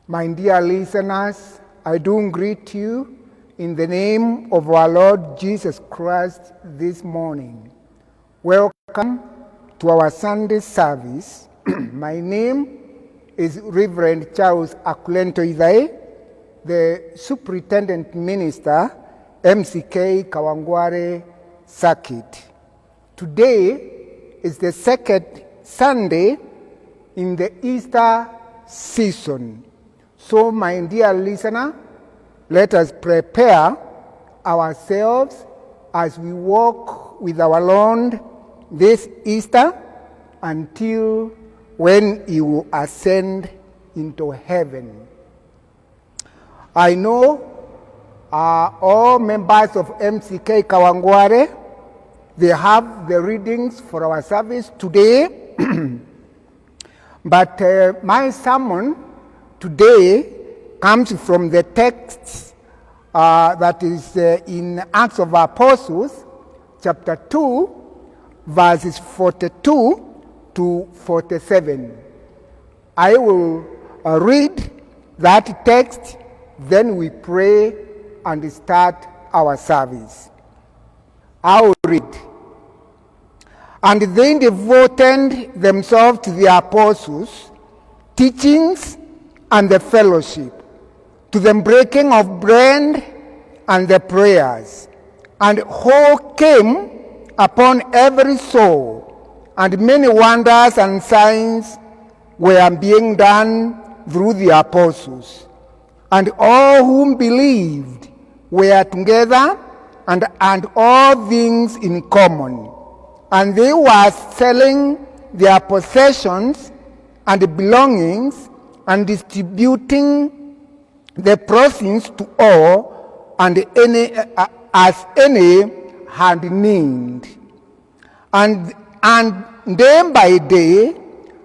My dear listeners, I do greet you in the name of our Lord Jesus Christ this morning. Welcome to our Sunday service. My name is Reverend Charles Akulento Idhae, the Superintendent Minister, MCK Kawangware Circuit. Today is the second Sunday in the Easter season. So, my dear listener, let us prepare ourselves as we walk with our Lord this Easter until when He will ascend into heaven. I know all members of MCK Kawangware, they have the readings for our service today, but my sermon today comes from the text that is in Acts of Apostles, chapter 2, verses 42 to 47. I will read that text, then we pray and start our service. I will read. And they devoted themselves to the apostles' teachings and the fellowship, to the breaking of bread and the prayers. And hope came upon every soul, and many wonders and signs were being done through the apostles. And all whom believed were together and all things in common. And they were selling their possessions and belongings and distributing the proceeds to all and as any had need. And day by day,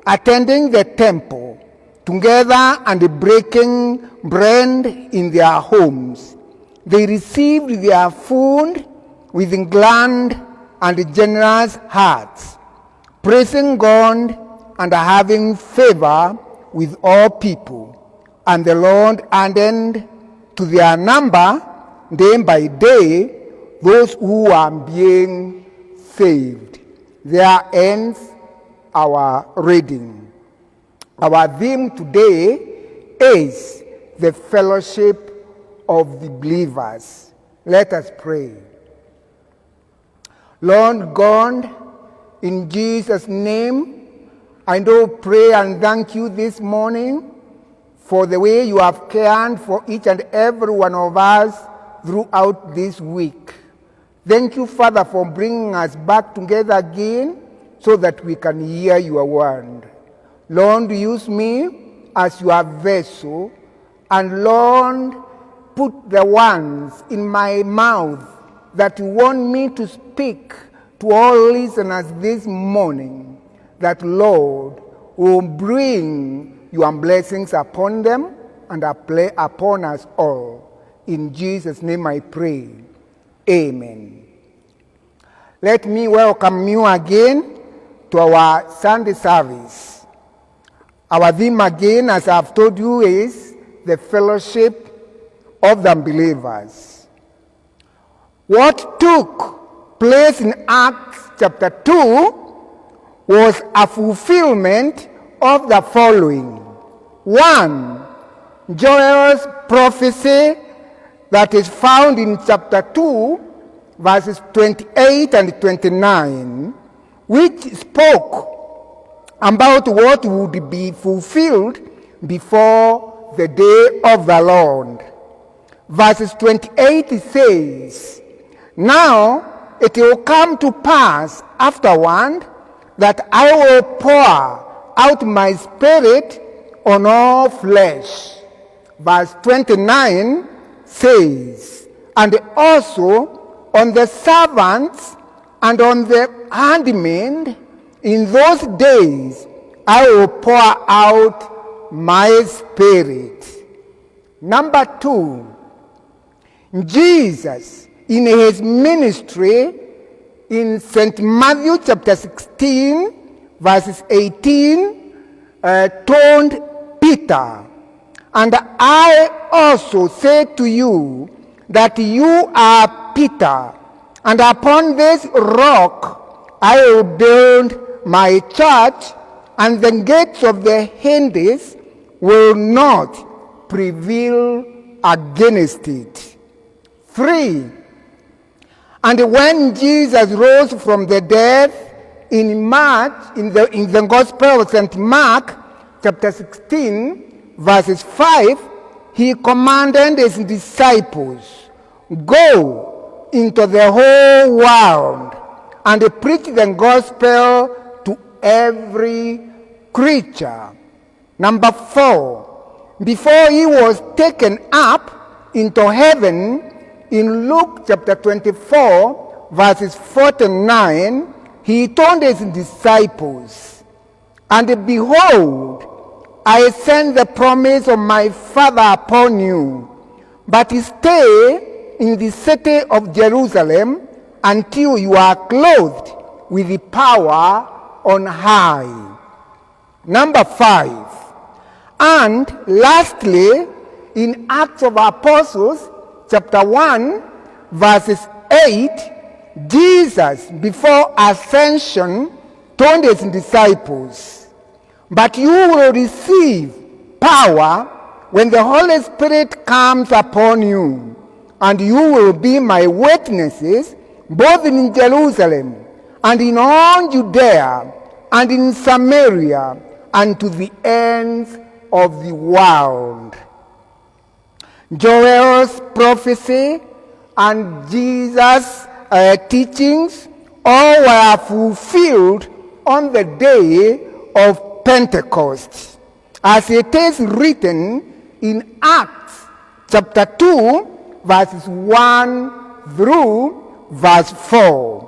attending the temple, together and breaking bread in their homes, they received their food with glad and generous hearts, praising God and having favor with all people. And the Lord added to their number day by day those who are being saved. There ends our reading. Our theme today is the fellowship of the believers. Let us pray. Lord God, in Jesus' name, I do pray and thank you this morning for the way you have cared for each and every one of us throughout this week. Thank you, Father, for bringing us back together again so that we can hear your word. Lord, use me as your vessel, and Lord, put the ones in my mouth that you want me to speak to all listeners this morning, that Lord will bring your blessings upon them and upon us all. In Jesus' name I pray. Amen. Let me welcome you again to our Sunday service. Our theme again, as I've told you, is the fellowship of the believers. What took place in Acts chapter 2 was a fulfillment of the following. 1, Joel's prophecy that is found in chapter 2, verses 28 and 29, which spoke about what would be fulfilled before the day of the Lord. Verses 28 says, "Now it will come to pass afterward that I will pour out my spirit on all flesh." Verse 29 says, "And also on the servants and on the handmaid in those days I will pour out my spirit." Number 2, Jesus in his ministry in St. Matthew chapter 16, verses 18, told Peter, And I also say to you that you are Peter, and upon this rock I will build my church, and the gates of the Hades will not prevail against it. 3. And when Jesus rose from the dead in the Gospel of St. Mark, chapter 16, verses 5, he commanded his disciples, go into the whole world and preach the gospel to every creature. Number 4, before he was taken up into heaven, in Luke chapter 24, verses 49, he told his disciples, and behold, I send the promise of my Father upon you, but stay in the city of Jerusalem until you are clothed with the power on high. Number 5. And lastly, in Acts of Apostles, chapter 1, verses 8, Jesus, before ascension, told his disciples, but you will receive power when the Holy Spirit comes upon you, and you will be my witnesses both in Jerusalem and in all Judea and in Samaria and to the ends of the world. Joel's prophecy and Jesus' teachings all were fulfilled on the day of Pentecost, as it is written in Acts chapter 2, verses 1 through verse 4.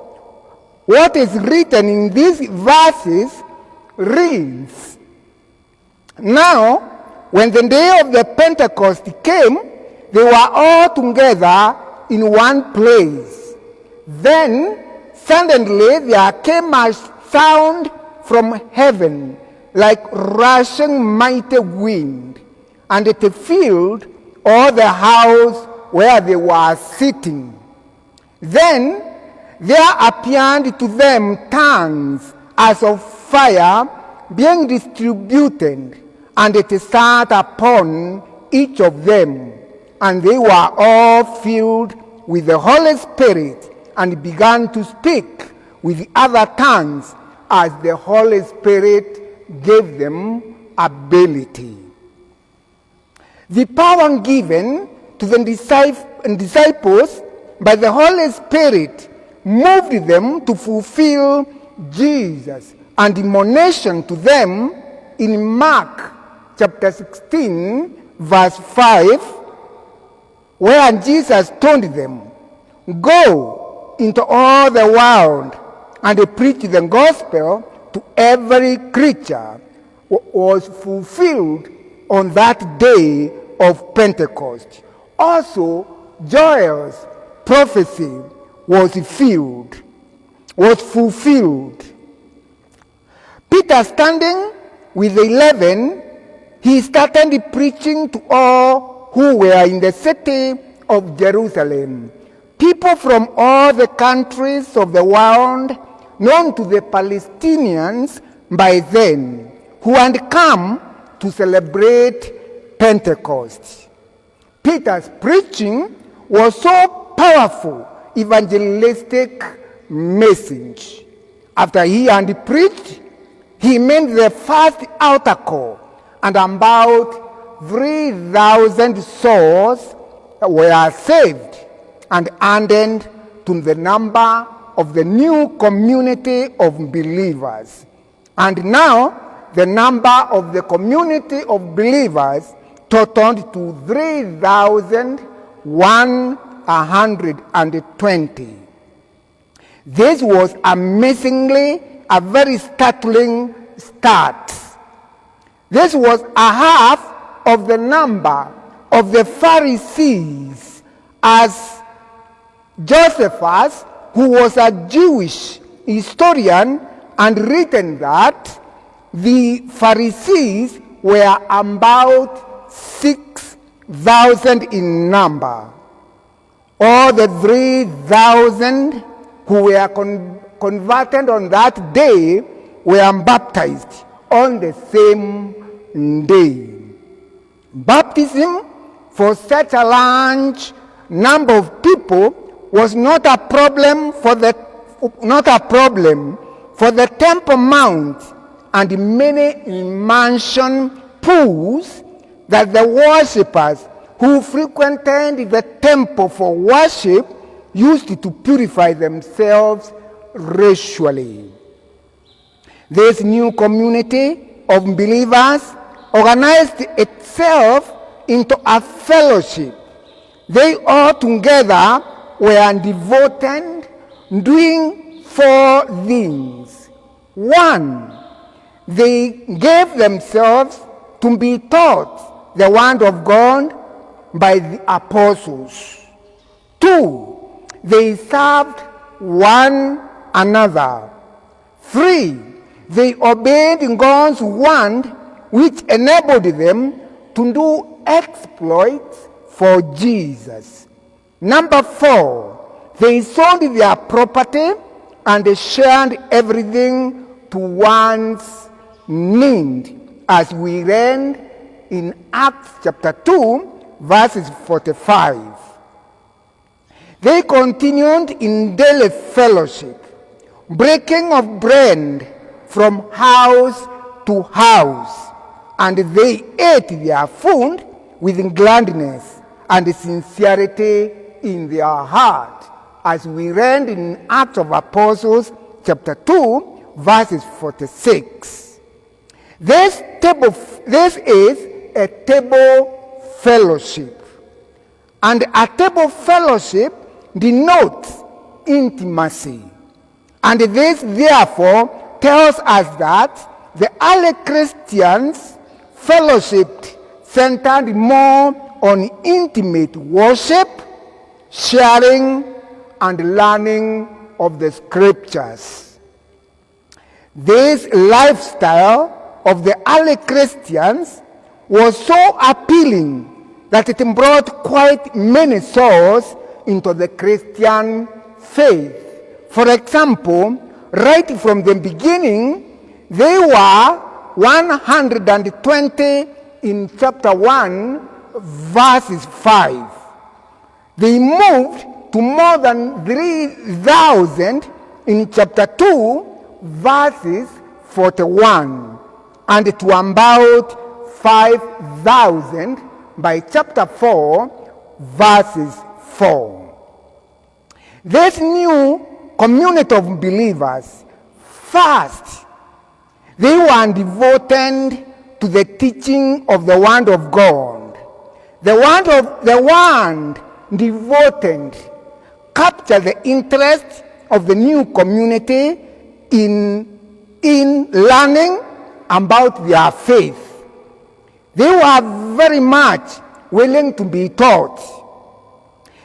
What is written in these verses reads, now, when the day of the Pentecost came, they were all together in one place. Then suddenly there came a sound from heaven like rushing mighty wind, and it filled all the house where they were sitting. Then there appeared to them tongues as of fire being distributed, and it sat upon each of them. And they were all filled with the Holy Spirit and began to speak with other tongues as the Holy Spirit gave them ability. The power given to the disciples by the Holy Spirit moved them to fulfill Jesus' admonition to them in Mark chapter 16, verse 5, where Jesus told them, go into all the world and preach the gospel to every creature, was fulfilled on that day of Pentecost. Also, Joel's prophecy was fulfilled. Peter, standing with the 11, he started preaching to all who were in the city of Jerusalem. People from all the countries of the world, known to the Palestinians by then, who had come to celebrate Pentecost. Peter's preaching was so powerful, evangelistic message. After he had preached, he made the first altar call, and about 3,000 souls were saved and added to the number of the new community of believers. And now the number of the community of believers totaled to 3,120. This was amazingly a very startling start. This was a half of the number of the Pharisees, as Josephus, who was a Jewish historian, and written that the Pharisees were about 6,000 in number. All the 3,000 who were converted on that day were baptized on the same day. Baptism for such a large number of people was not a problem for the Temple Mount and many immersion pools that the worshippers who frequented the temple for worship used to purify themselves ritually. This new community of believers organized itself into a fellowship. They all together were devoted, doing 4 things. 1, they gave themselves to be taught the word of God by the apostles. 2, they served one another. 3, they obeyed God's word, which enabled them to do exploits for Jesus. Number 4, they sold their property and shared everything to one's need, as we read in Acts chapter 2, verses 45. They continued in daily fellowship, breaking of bread from house to house, and they ate their food with gladness and sincerity in their heart, as we read in Acts of Apostles chapter 2, verses 46. This is a table fellowship, and a table fellowship denotes intimacy. And this therefore tells us that the early Christians fellowshiped centered more on intimate worship, sharing, and learning of the scriptures. This lifestyle of the early Christians was so appealing that it brought quite many souls into the Christian faith. For example, right from the beginning, they were 120 in chapter 1, verses 5. They moved to more than 3,000 in chapter 2, verses 41, and to about 5,000 by chapter 4, verses 4. This new community of believers, first, they were devoted to the teaching of the Word of God. The Word devoted captured the interest of the new community in learning about their faith. They were very much willing to be taught.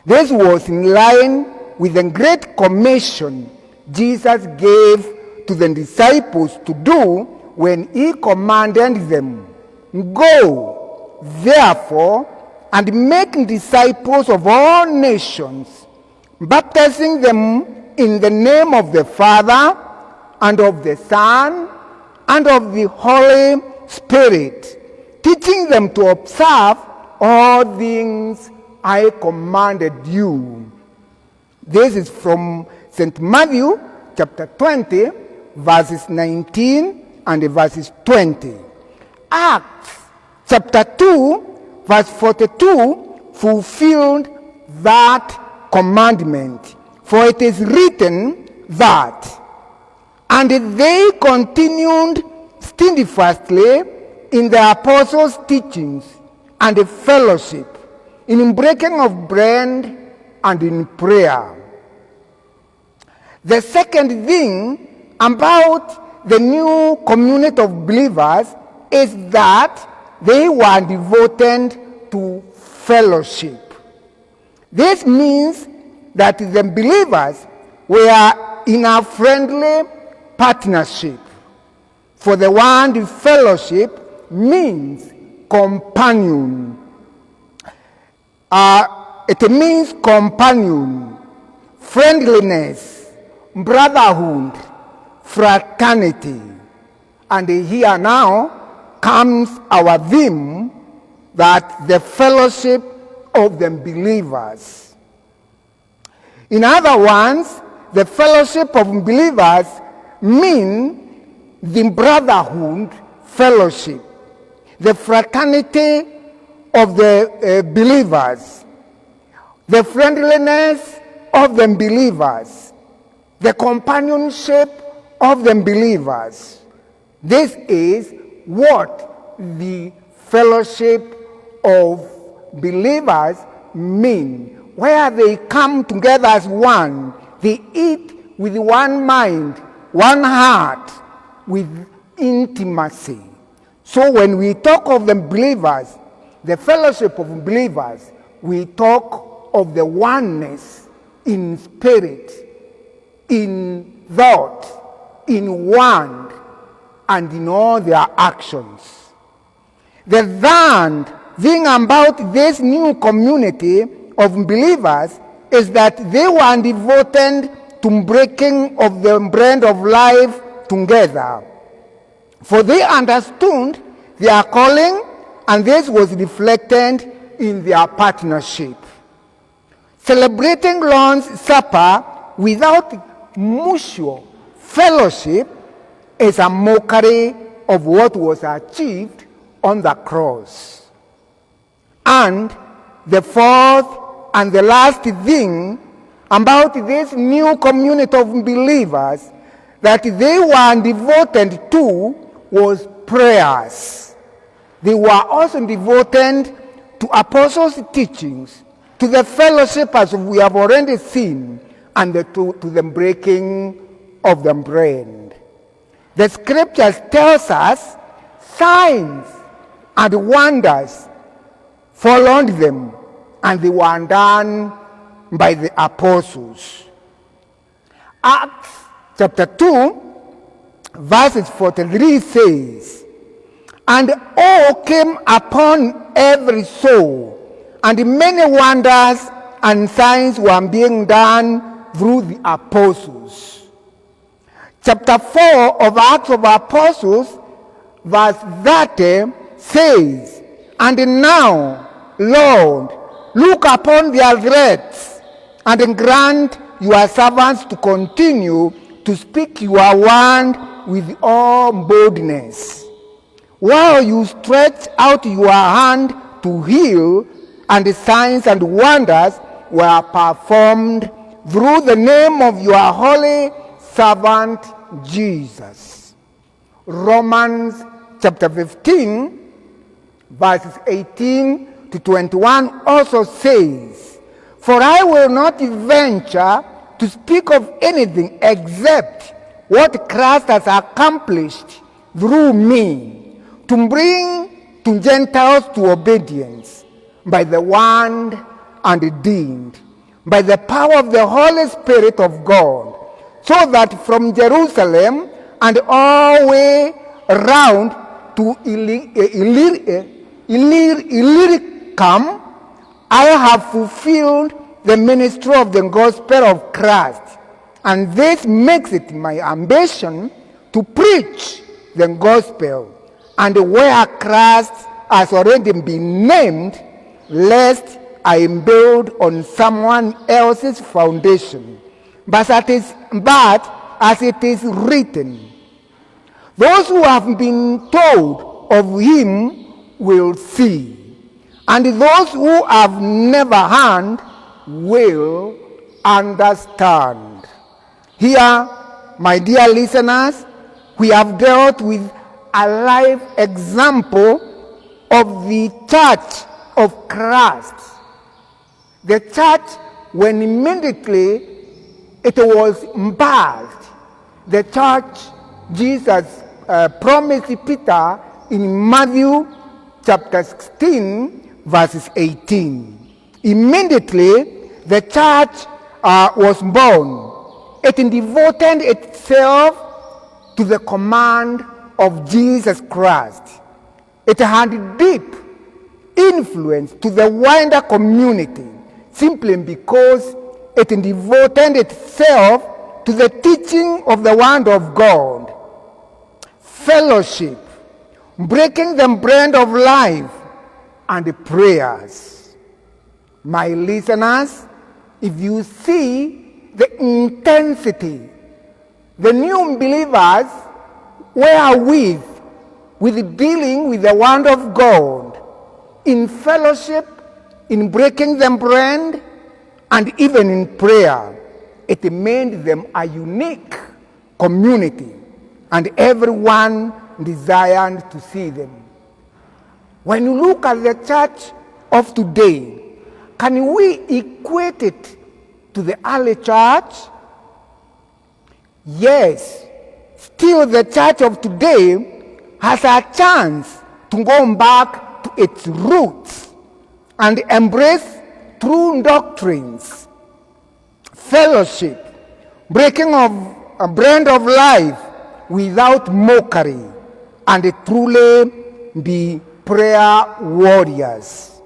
This was in line with the Great Commission Jesus gave to the disciples to do when he commanded them, "Go, therefore, and make disciples of all nations, baptizing them in the name of the Father, and of the Son, and of the Holy Spirit, teaching them to observe all things I commanded you." This is from St. Matthew chapter 20, verses 19 and verses 20. Acts chapter 2, verse 42 fulfilled that commandment. For it is written that, "And they continued steadfastly in the apostles' teachings and the fellowship, in breaking of bread and in prayer." The second thing about the new community of believers is that they were devoted to fellowship. This means that the believers were in a friendly partnership. For the word fellowship means companion. It means companion, friendliness, brotherhood, fraternity. And here now comes our theme, that the fellowship of the believers. In other words, the fellowship of believers mean the brotherhood fellowship, the fraternity of the believers, the friendliness of the believers, the companionship of the believers. This is what the fellowship of believers mean, where they come together as one. They eat with one mind, one heart, with intimacy. So when we talk of the believers, the fellowship of believers, we talk of the oneness in spirit, in thought, in word, and in all their actions. The third thing about this new community of believers is that they were devoted to breaking of the bread of life together. For they understood their calling, and this was reflected in their partnership. Celebrating Lord's Supper without mutual fellowship is a mockery of what was achieved on the cross. And the fourth and the last thing about this new community of believers that they were devoted to was prayers. They were also devoted to apostles' teachings, to the fellowship as we have already seen, and to the breaking of the bread. The scriptures tells us signs and wonders followed them, and they were done by the apostles. Acts chapter 2, verses 43 says, "And awe came upon every soul, and many wonders and signs were being done through the apostles." Chapter 4 of Acts of Apostles, verse 30 says, "And now, Lord, look upon their threats, and grant your servants to continue to speak your word with all boldness, while you stretch out your hand to heal, and signs and wonders were performed through the name of your holy servant Jesus." Romans chapter 15, verses 18 to 21 also says, "For I will not venture to speak of anything except what Christ has accomplished through me, to bring to Gentiles to obedience by the word and deed, by the power of the Holy Spirit of God, so that from Jerusalem and all the way around to Illyricum, I have fulfilled the ministry of the gospel of Christ. And this makes it my ambition to preach the gospel, and where Christ has already been named, lest I build on someone else's foundation. But as it is written, those who have been told of him will see, and those who have never heard will understand. Here, my dear listeners, we have dealt with a live example of the church of Christ. The church, when immediately it was birthed, the church Jesus promised Peter in Matthew chapter 16, verses 18. Immediately, the church was born. It devoted itself to the command of Jesus Christ. It had deep influence to the wider community simply because it devoted itself to the teaching of the Word of God, fellowship, breaking the bread of life, and prayers. My listeners, if you see the intensity the new believers were with dealing with the Word of God, in fellowship, in breaking the bread, and even in prayer, it made them a unique community, and everyone desired to see them. When you look at the church of today, can we equate it to the early church? Yes, still the church of today has a chance to go back to its roots and embrace true doctrines, fellowship, breaking of a bread of life without mockery, and truly be prayer warriors.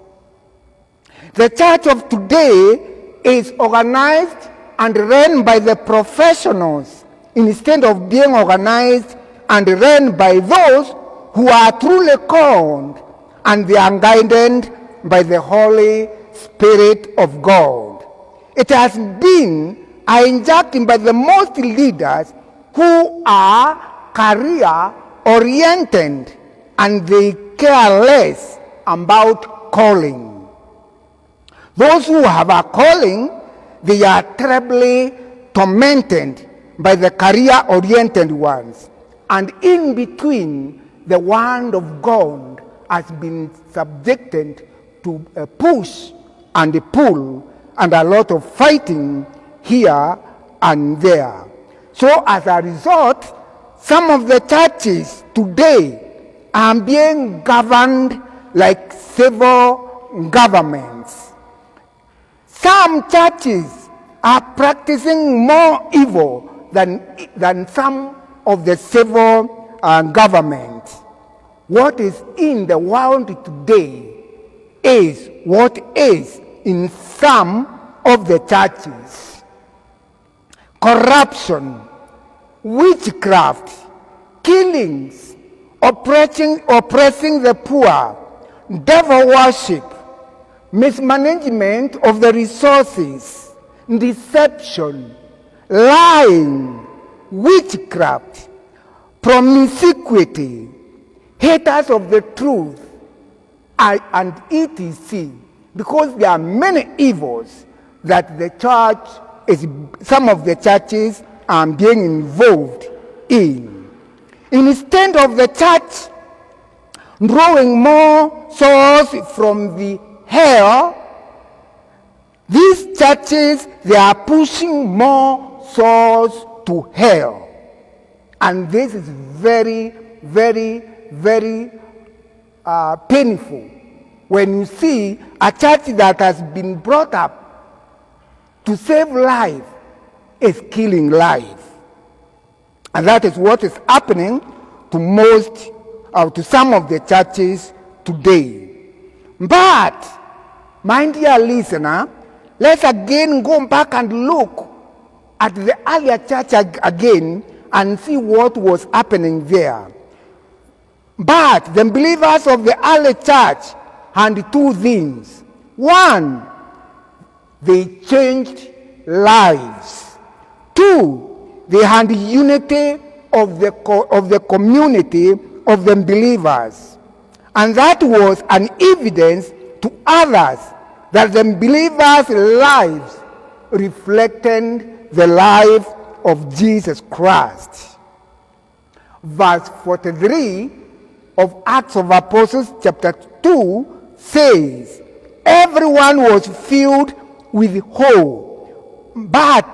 The church of today is organized and run by the professionals instead of being organized and run by those who are truly called and they are guided by the Holy Spirit of God. It has been hijacked by the most leaders who are career-oriented and they care less about calling. Those who have a calling, they are terribly tormented by the career-oriented ones. And in between, the Word of God has been subjected to a push and a pull and a lot of fighting here and there. So as a result, some of the churches today are being governed like civil governments. Some churches are practicing more evil than some of the civil governments. What is in the world today is what is in some of the churches. Corruption, witchcraft, killings, oppressing the poor, devil worship, mismanagement of the resources, deception, lying, witchcraft, promiscuity, haters of the truth, and etc. Because there are many evils that the church some of the churches are being involved in. Instead of the church drawing more souls from the hell, these churches, they are pushing more souls to hell. And this is very, very, very painful when you see a church that has been brought up to save life is killing life. And that is what is happening to some of the churches today. But, my dear listener, let's again go back and look at the earlier church again and see what was happening there. But the believers of the early church had two things. One, they changed lives. Two, they had unity of the community of the believers. And that was an evidence to others that the believers' lives reflected the life of Jesus Christ. Verse 43 of Acts of Apostles chapter 2 says, everyone was filled with hope. But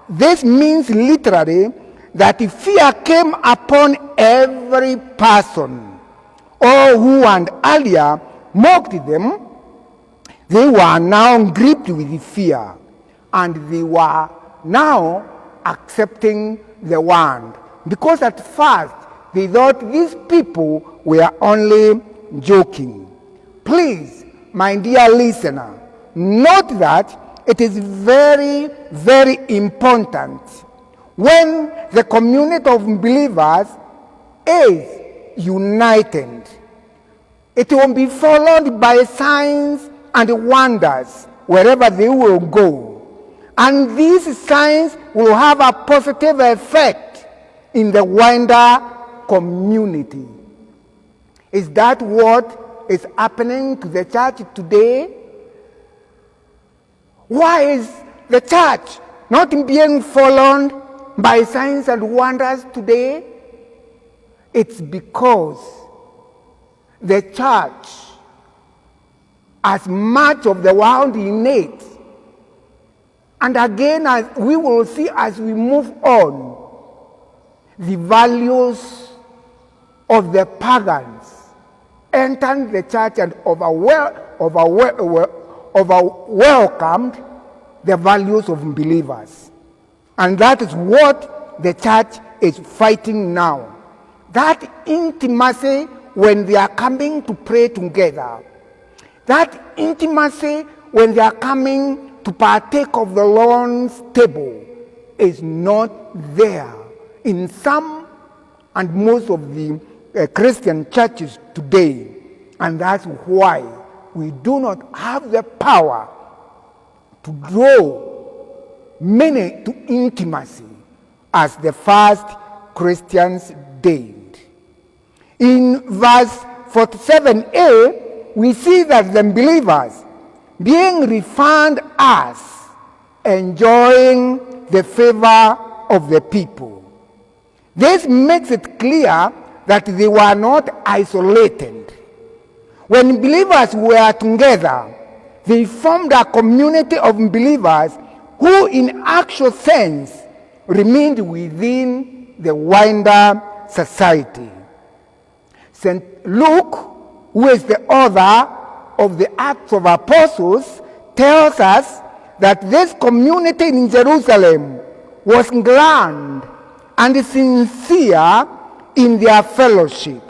this means literally that fear came upon every person. All who and earlier mocked them, they were now gripped with fear. And they were now accepting the word. Because at first they thought these people were only joking. Please, my dear listener, note that it is very, very important when the community of believers is united. It will be followed by signs and wonders wherever they will go. And these signs will have a positive effect in the wider community. Is that what is happening to the church today? Why is the church not being followed by signs and wonders today? It's because the church, as much of the world in it, and again, as we will see as we move on, the values of the pagans entered the church and welcomed the values of believers. And that is what the church is fighting now. That intimacy when they are coming to pray together. That intimacy when they are coming to partake of the Lord's table is not there in some and most of the Christian churches today. And that's why we do not have the power to draw many to intimacy as the first Christians did. In verse 47a, we see that the believers being referred as enjoying the favor of the people. This makes it clear that they were not isolated. When believers were together, they formed a community of believers who in actual sense remained within the wider society. St. Luke, who is the author of the Acts of Apostles, tells us that this community in Jerusalem was grand and sincere in their fellowship.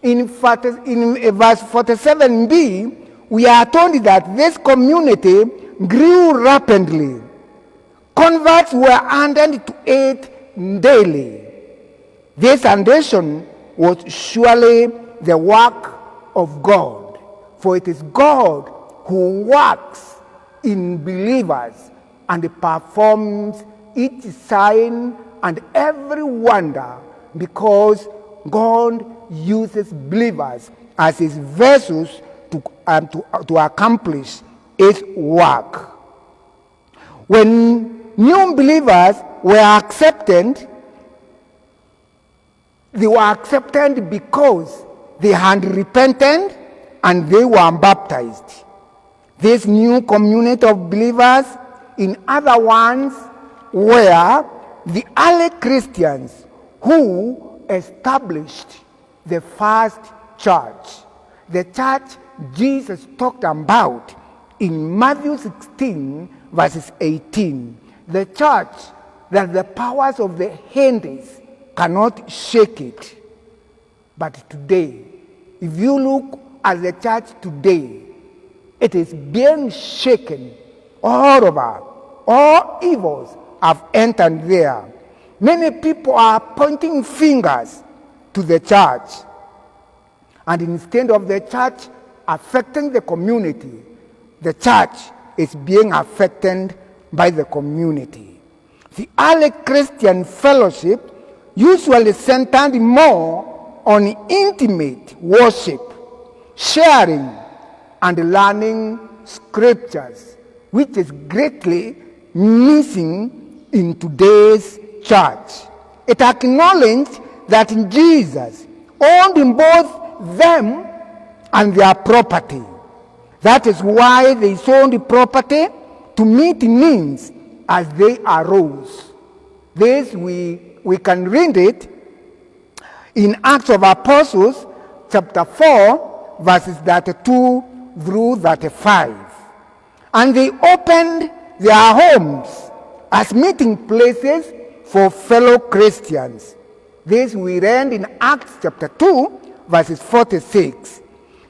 In verse 47b, we are told that this community grew rapidly. Converts were added to it daily. This foundation was surely the work of God. For it is God who works in believers and performs each sign and every wonder, because God uses believers as his vessels to accomplish his work. When new believers were accepted, they were accepted because they had repented and they were baptized. This new community of believers, in other words, were the early Christians who established the first church. The church Jesus talked about in Matthew 16, verses 18. The church that the powers of the Hades cannot shake it. But today, if you look at the church today, it is being shaken all over. All evils have entered there. Many people are pointing fingers to the church. And instead of the church affecting the community, the church is being affected by the community. The early Christian fellowship usually centered more on intimate worship, sharing, and learning scriptures, which is greatly missing in today's church. It acknowledged that Jesus owned both them and their property. That is why they sold property to meet needs as they arose. This we can read it in Acts of Apostles, chapter 4, verses 32 through 35. And they opened their homes as meeting places for fellow Christians. This we read in Acts chapter 2, verses 46.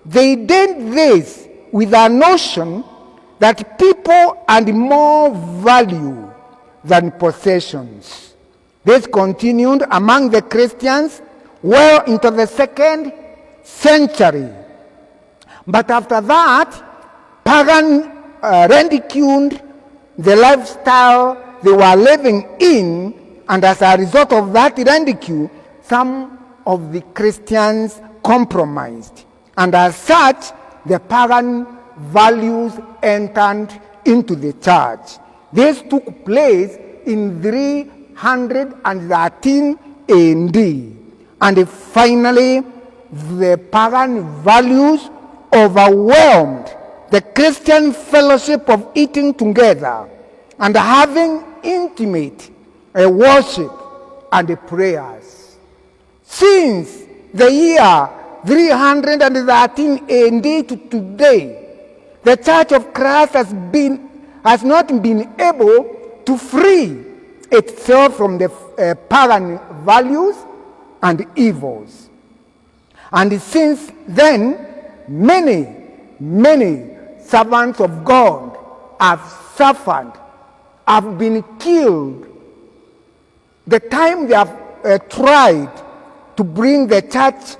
They did this with a notion that people had more value than possessions. This continued among the Christians well into the 2nd century. But after that, pagan ridiculed the lifestyle they were living in, and as a result of that ridicule, some of the Christians compromised. And as such, the pagan values entered into the church. This took place in 313 AD. And finally, the pagan values overwhelmed the Christian fellowship of eating together and having intimate worship and prayers. Since the year 313 AD to today, the Church of Christ has not been able to free itself from the pagan values and evils. And since then, many servants of God have suffered, have been killed. The time they have tried to bring the church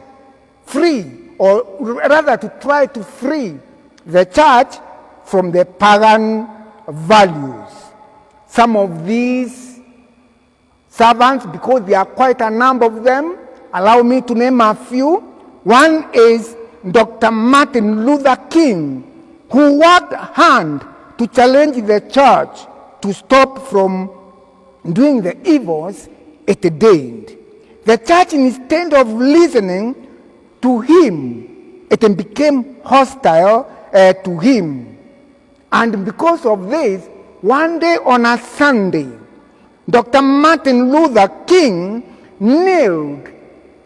free, or rather to try to free the church from the pagan values. Some of these servants, because there are quite a number of them, allow me to name a few. One is Dr. Martin Luther King, who worked hard to challenge the church to stop from doing the evils it did. The church, instead of listening to him, it became hostile to him. And because of this, one day on a Sunday, Dr. Martin Luther King nailed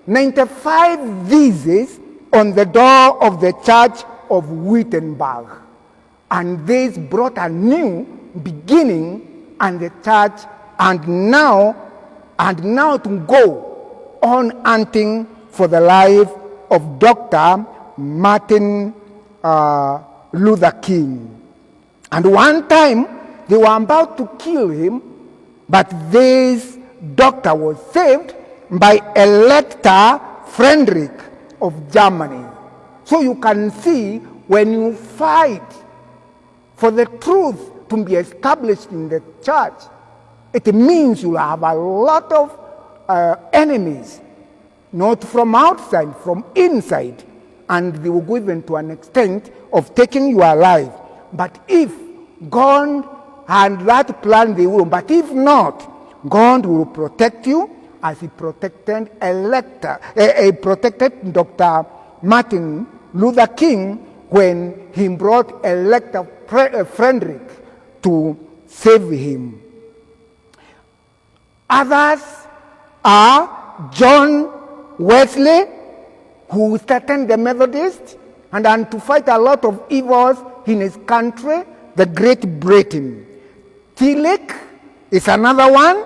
95 theses on the door of the church of Wittenberg. And this brought a new beginning and the church, and now to go on hunting for the life of Dr. Martin Luther King. And one time they were about to kill him, but this doctor was saved by Elector Friedrich of Germany. So you can see, when you fight for the truth to be established in the church, it means you have a lot of enemies, not from outside, from inside, and they will go even to an extent of taking your life. But if God had that plan, they will. But if not, God will protect you as he protected protected Dr. Martin Luther King when he brought Elector Friedrich to save him. Others are John Wesley, who started the Methodists and to fight a lot of evils in his country, the Great Britain. Tillich is another one,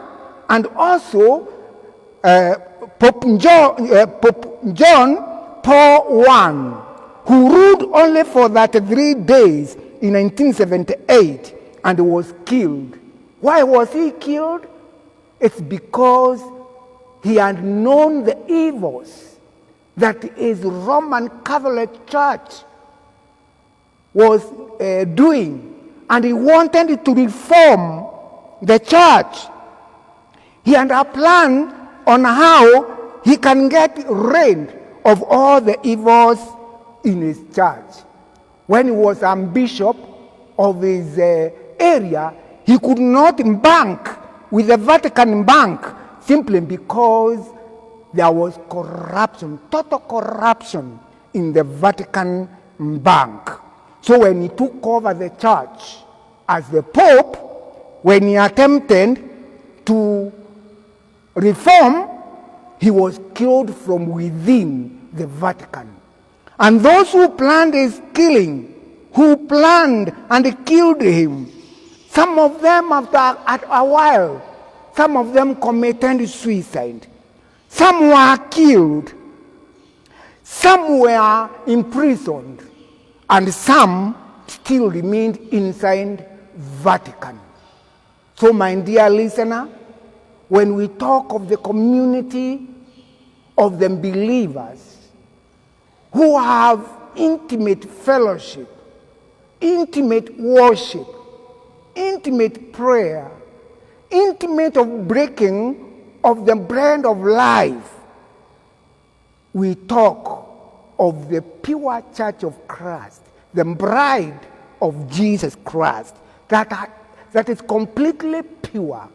and also Pope John Paul I, who ruled only for 3 days in 1978 and was killed. Why was he killed? It's because he had known the evils that his Roman Catholic Church was doing, and he wanted to reform the church. He had a plan on how he can get rid of all the evils in his church. When he was a bishop of his area, he could not bank with the Vatican Bank simply because there was corruption, total corruption in the Vatican Bank. So when he took over the church as the Pope, when he attempted to reform, he was killed from within the Vatican. And those who planned his killing, who planned and killed him, some of them after a while, some of them committed suicide. Some were killed. Some were imprisoned, and some still remained inside Vatican. So, my dear listener, when we talk of the community of the believers who have intimate fellowship, intimate worship, intimate prayer, intimate of breaking of the bread of life, we talk of the pure church of Christ, the bride of Jesus Christ, that is completely pure.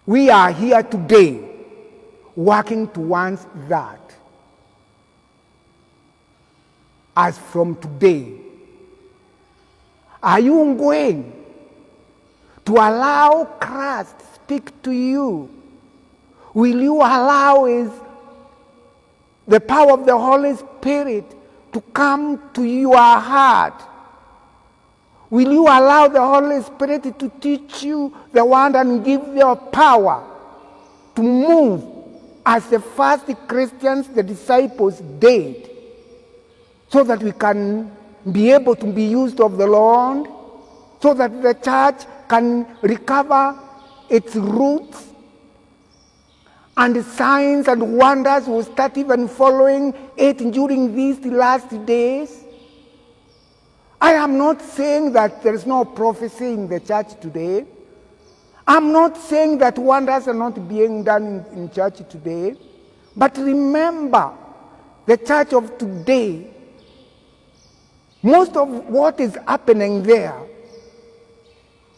We are here today working towards that. As from today, are you going to allow Christ to speak to you? Will you allow the power of the Holy Spirit to come to your heart? Will you allow the Holy Spirit to teach you the word and give you power to move as the first Christians, the disciples, did, so that we can be able to be used of the Lord, so that the church can recover its roots, and signs and wonders will start even following it during these last days? I am not saying that there is no prophecy in the church today. I'm not saying that wonders are not being done in church today. But remember, the church of today, most of what is happening there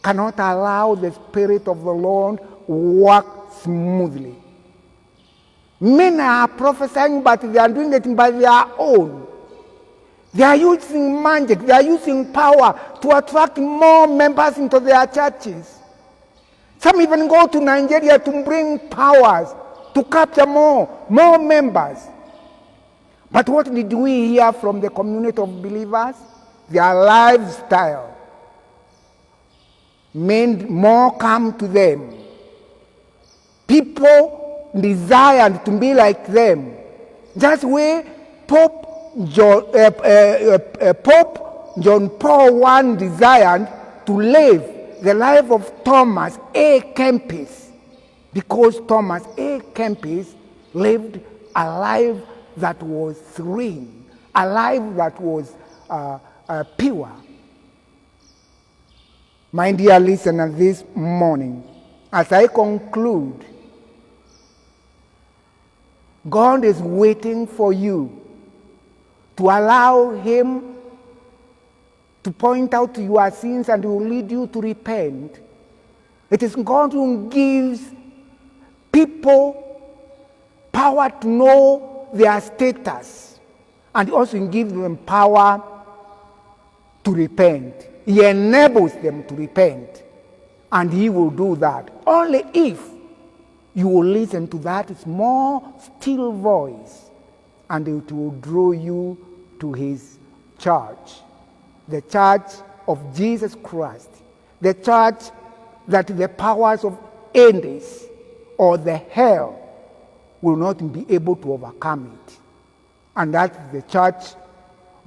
cannot allow the Spirit of the Lord work smoothly. Men are prophesying, but they are doing it by their own. They are using magic, they are using power to attract more members into their churches. Some even go to Nigeria to bring powers, to capture more members. But what did we hear from the community of believers? Their lifestyle made more come to them. People desired to be like them. That's where Pope John Paul I desired to live the life of Thomas A. Kempis, because Thomas A. Kempis lived a life that was serene, a life that was pure. My dear listener, this morning, as I conclude, God is waiting for you to allow Him to point out your sins and will lead you to repent. It is God who gives people power to know their status, and also gives them power to repent. He enables them to repent, and He will do that only if you will listen to that small, still voice, and it will draw you to His church, the church of Jesus Christ, the church that the powers of Hades or the hell will not be able to overcome it. And that's the church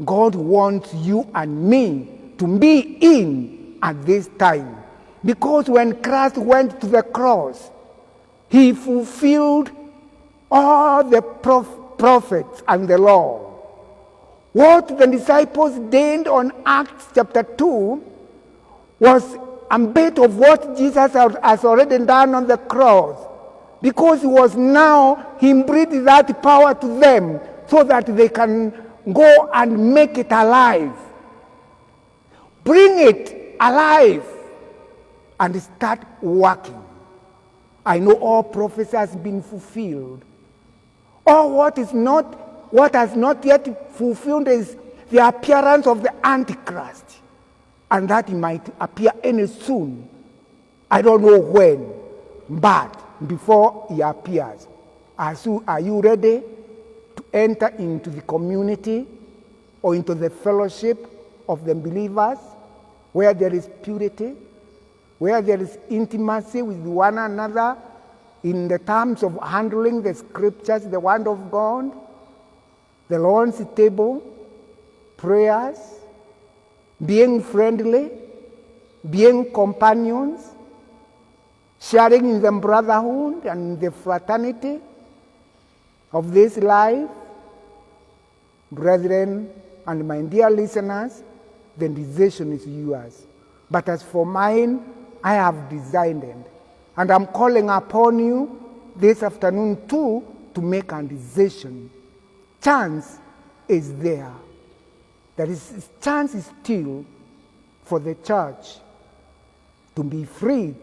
God wants you and me to be in at this time. Because when Christ went to the cross, He fulfilled all the prophets and the law. What the disciples did on Acts chapter 2 was a bit of what Jesus has already done on the cross. Because He breathed that power to them so that they can go and make it alive. Bring it alive and start working. I know all prophecy has been fulfilled. All what has not yet fulfilled is the appearance of the Antichrist. And that he might appear any soon. I don't know when, but before he appears, are you ready to enter into the community or into the fellowship of the believers, where there is purity, where there is intimacy with one another in the terms of handling the scriptures, the word of God? the Lord's table, prayers, being friendly, being companions, sharing in the brotherhood and the fraternity of this life. Brethren and my dear listeners, the decision is yours. But as for mine, I have designed it. And I'm calling upon you this afternoon too to make a decision. Chance is there. There is chance still for the church to be freed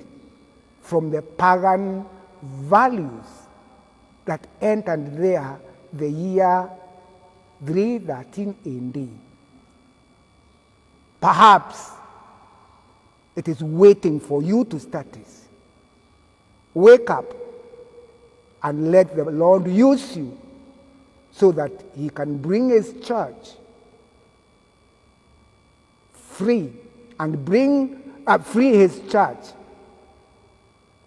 from the pagan values that entered there the year 313 AD. Perhaps it is waiting for you to start this. Wake up and let the Lord use you so that he can bring his church free and free his church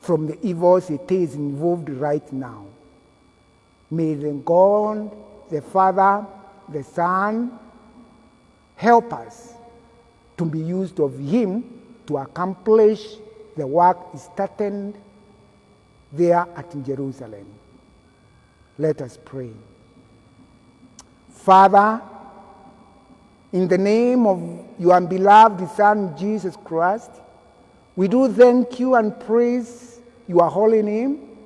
from the evils it is involved right now. May the God, the Father, the Son, help us to be used of him to accomplish the work started there at Jerusalem. Let us pray. Father, in the name of your beloved Son, Jesus Christ, we do thank you and praise your holy name,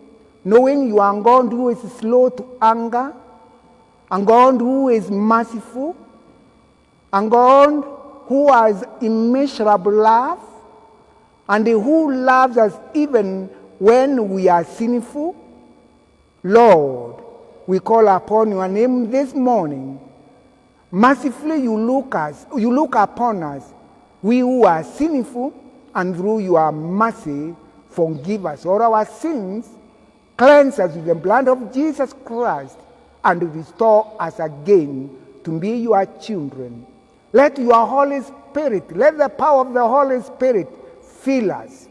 knowing you are God who is slow to anger, and God who is merciful, and God who has immeasurable love, and who loves us even when we are sinful. Lord, we call upon your name this morning. Mercifully you look upon us, we who are sinful, and through your mercy forgive us all our sins, cleanse us with the blood of Jesus Christ, and restore us again to be your children. Let your Holy Spirit, let the power of the Holy Spirit fill us,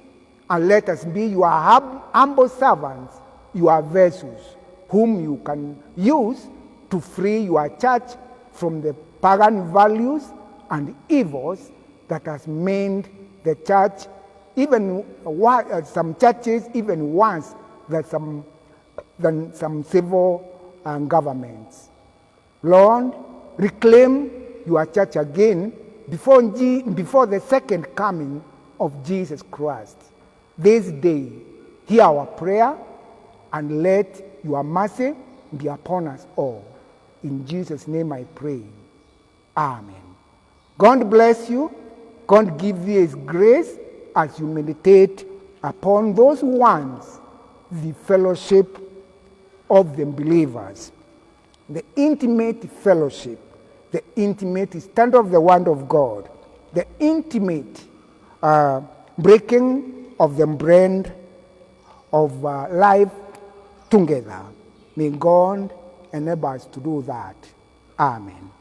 and let us be your humble servants, your vessels, whom you can use to free your church from the pagan values and evils that has made the church, even some churches, even worse than some civil governments. Lord, reclaim your church again before the second coming of Jesus Christ. This day, hear our prayer and let your mercy be upon us all. In Jesus' name I pray. Amen. God bless you. God give you his grace as you meditate upon those ones, the fellowship of the believers, the intimate fellowship, the intimate stand of the word of God, the intimate breaking of the bread of life together. May God enable us to do that. Amen.